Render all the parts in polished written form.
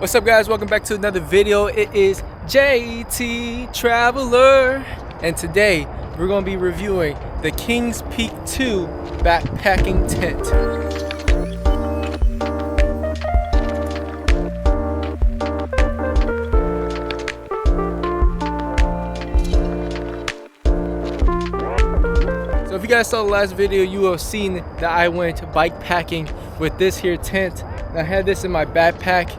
What's up, guys? Welcome back to another video. It is JT Traveler, and today we're going to be reviewing the Kings Peak 2 backpacking tent. So if you guys saw the last video, you will have seen that I went bike packing with this here tent. I had this in my backpack,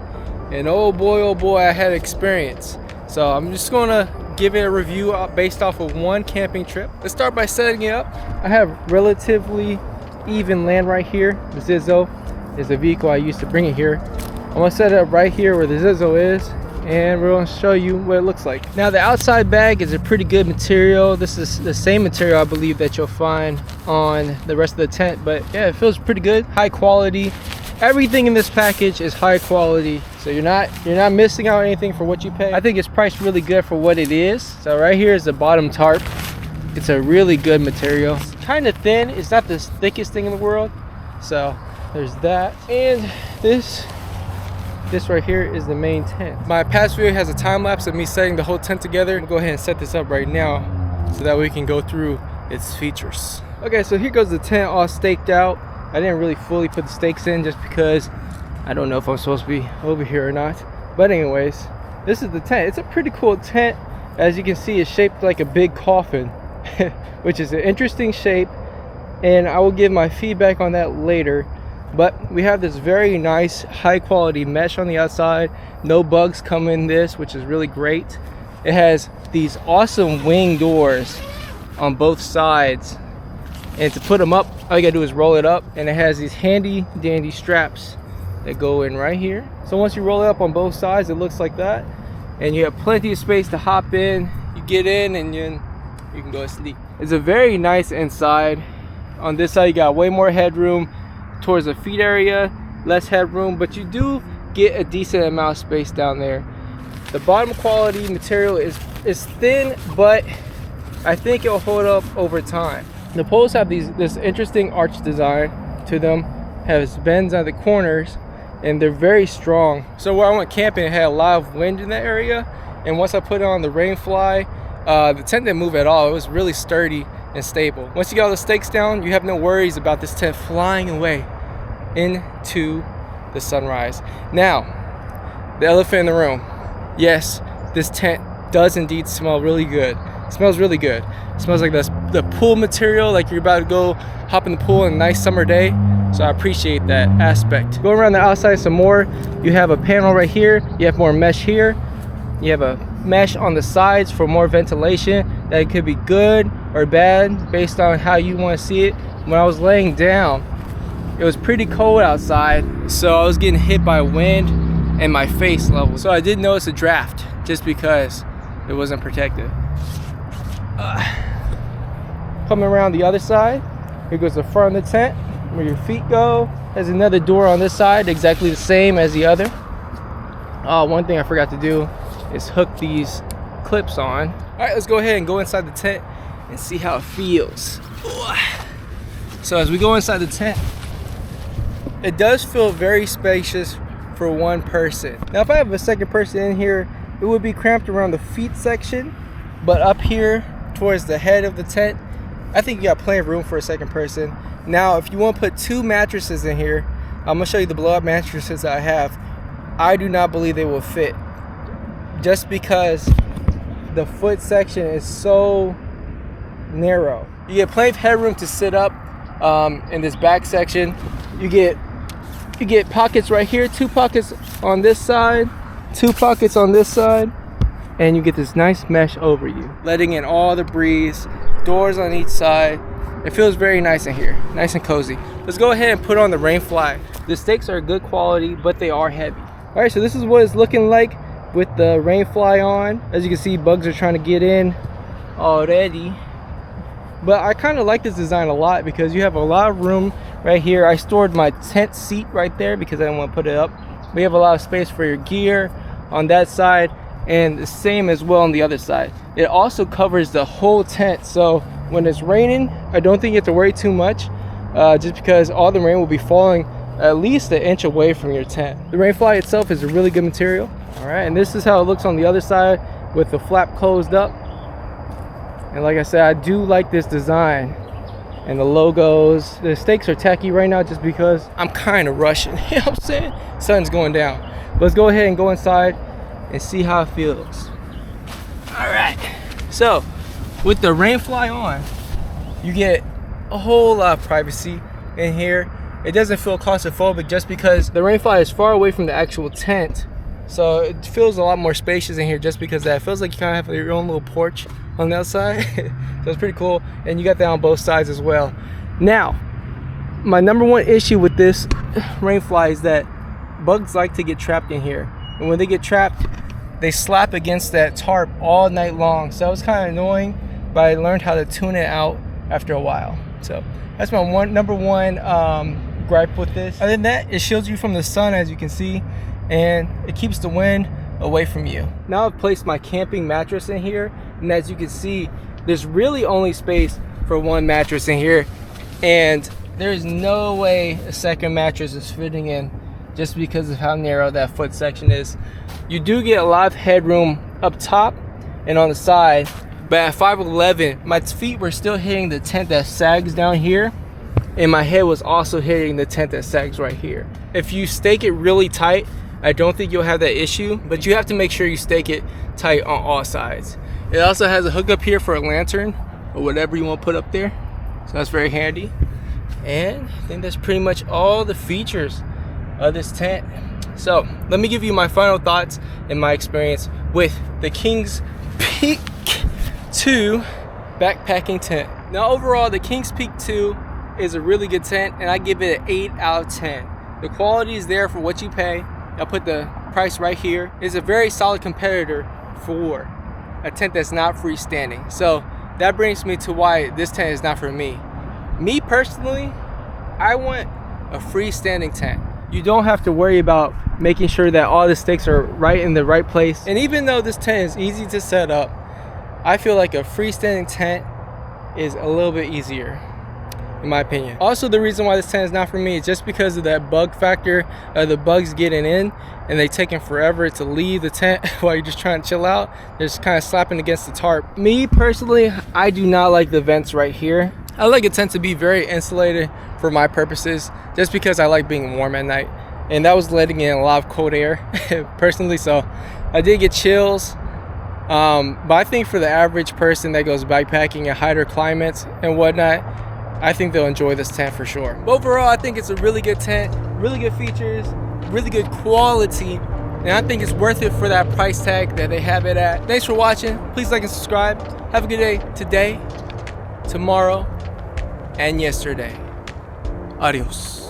and oh boy, I had experience. So I'm just gonna give it a review based off of one camping trip. Let's start by setting it up. I have relatively even land right here. The Zizzo is the vehicle I used to bring it here. I'm gonna set it up right here where the Zizzo is, and we're gonna show you what it looks like. Now the outside bag is a pretty good material. This is the same material I believe that you'll find on the rest of the tent, but yeah, it feels pretty good, high quality. Everything in this package is high quality, so you're not missing out on anything for what you pay. I think it's priced really good for what it is. So right here is the bottom tarp. It's a really good material. It's kind of thin. It's not the thickest thing in the world. So there's that. And this right here is the main tent. My past video has a time lapse of me setting the whole tent together. I'll go ahead and set this up right now so that we can go through its features. Okay, so here goes the tent all staked out. I didn't really fully put the stakes in just because I don't know if I'm supposed to be over here or not. But anyways, this is the tent. It's a pretty cool tent. As you can see, it's shaped like a big coffin, which is an interesting shape, and I will give my feedback on that later. But we have this very nice high quality mesh on the outside. No bugs come in this, which is really great. It has these awesome wing doors on both sides, and to put them up, all you gotta do is roll it up, and it has these handy dandy straps that go in right here. So once you roll it up on both sides, it looks like that, and you have plenty of space to hop in. You get in and you can go to sleep. It's a very nice inside. On this side you got way more headroom towards the feet area, less headroom, but you do get a decent amount of space down there. The bottom quality material is thin, but I think it'll hold up over time. The poles have this interesting arch design to them, has bends on the corners, and they're very strong. So where I went camping, it had a lot of wind in that area, and once I put on the Rainfly, the tent didn't move at all. It was really sturdy and stable. Once you got all the stakes down, you have no worries about this tent flying away into the sunrise. Now, the elephant in the room. Yes, this tent does indeed smell really good. It smells really good. It smells like the pool material, like you're about to go hop in the pool on a nice summer day. So I appreciate that aspect. Go around the outside some more. You have a panel right here. You have more mesh here. You have a mesh on the sides for more ventilation. That could be good or bad based on how you want to see it. When I was laying down, it was pretty cold outside, so I was getting hit by wind and my face level. So I did notice a draft just because it wasn't protected. Coming around the other side, here goes the front of the tent where your feet go. There's another door on this side, exactly the same as the other. One thing I forgot to do is hook these clips on. All right, let's go ahead and go inside the tent and see how it feels. So as we go inside the tent, it does feel very spacious for one person. Now if I have a second person in here, it would be cramped around the feet section, but up here towards the head of the tent, I think you got plenty of room for a second person. Now if you want to put two mattresses in here, I'm gonna show you the blow up mattresses that I have. I do not believe they will fit, just because the foot section is so narrow. You get plenty of headroom to sit up in this back section. You get pockets right here, 2 pockets on this side, 2 pockets on this side, and you get this nice mesh over you, letting in all the breeze. Doors on each side. It feels very nice in here, nice and cozy. Let's go ahead and put on the Rainfly. The stakes are good quality, but they are heavy. All right, so this is what it's looking like with the Rainfly on. As you can see, bugs are trying to get in already. But I kind of like this design a lot because you have a lot of room right here. I stored my tent seat right there because I didn't want to put it up. We have a lot of space for your gear on that side, and the same as well on the other side. It also covers the whole tent, so when it's raining, I don't think you have to worry too much, just because all the rain will be falling at least an inch away from your tent. The Rainfly itself is a really good material. All right, and this is how it looks on the other side with the flap closed up. And like I said, I do like this design and the logos. The stakes are tacky right now just because I'm kind of rushing. You know what I'm saying? Sun's going down. Let's go ahead and go inside and see how it feels. All right, so with the Rainfly on, you get a whole lot of privacy in here. It doesn't feel claustrophobic just because the Rainfly is far away from the actual tent. So it feels a lot more spacious in here just because that. It feels like you kind of have your own little porch on the outside. So it's pretty cool. And you got that on both sides as well. Now, my number one issue with this Rainfly is that bugs like to get trapped in here. And when they get trapped, they slap against that tarp all night long. So it was kind of annoying, but I learned how to tune it out after a while. So that's my number one gripe with this. Other than that, it shields you from the sun, as you can see, and it keeps the wind away from you. Now I've placed my camping mattress in here, and as you can see, there's really only space for one mattress in here, and there's no way a second mattress is fitting in just because of how narrow that foot section is. You do get a lot of headroom up top and on the side, but at 5'11", my feet were still hitting the tent that sags down here, and my head was also hitting the tent that sags right here. If you stake it really tight, I don't think you'll have that issue, but you have to make sure you stake it tight on all sides. It also has a hook up here for a lantern or whatever you want to put up there, so that's very handy. And I think that's pretty much all the features of this tent. So let me give you my final thoughts and my experience with the King's Peak 2 backpacking tent. Now overall, the King's Peak 2 is a really good tent, and I give it an 8 out of 10. The quality is there for what you pay. I'll put the price right here. It's a very solid competitor for a tent that's not freestanding. So that brings me to why this tent is not for me. Me personally, I want a freestanding tent. You don't have to worry about making sure that all the stakes are right in the right place. And even though this tent is easy to set up, I feel like a freestanding tent is a little bit easier, in my opinion. Also, the reason why this tent is not for me is just because of that bug factor of the bugs getting in and they taking forever to leave the tent while you're just trying to chill out. They're just kind of slapping against the tarp. Me personally, I do not like the vents right here. I like a tent to be very insulated for my purposes, just because I like being warm at night, and that was letting in a lot of cold air personally, so I did get chills. But I think for the average person that goes backpacking in hotter climates and whatnot, I think they'll enjoy this tent for sure. But overall, I think it's a really good tent, really good features, really good quality, and I think it's worth it for that price tag that they have it at. Thanks for watching. Please like and subscribe. Have a good day today, tomorrow, and yesterday. Adios.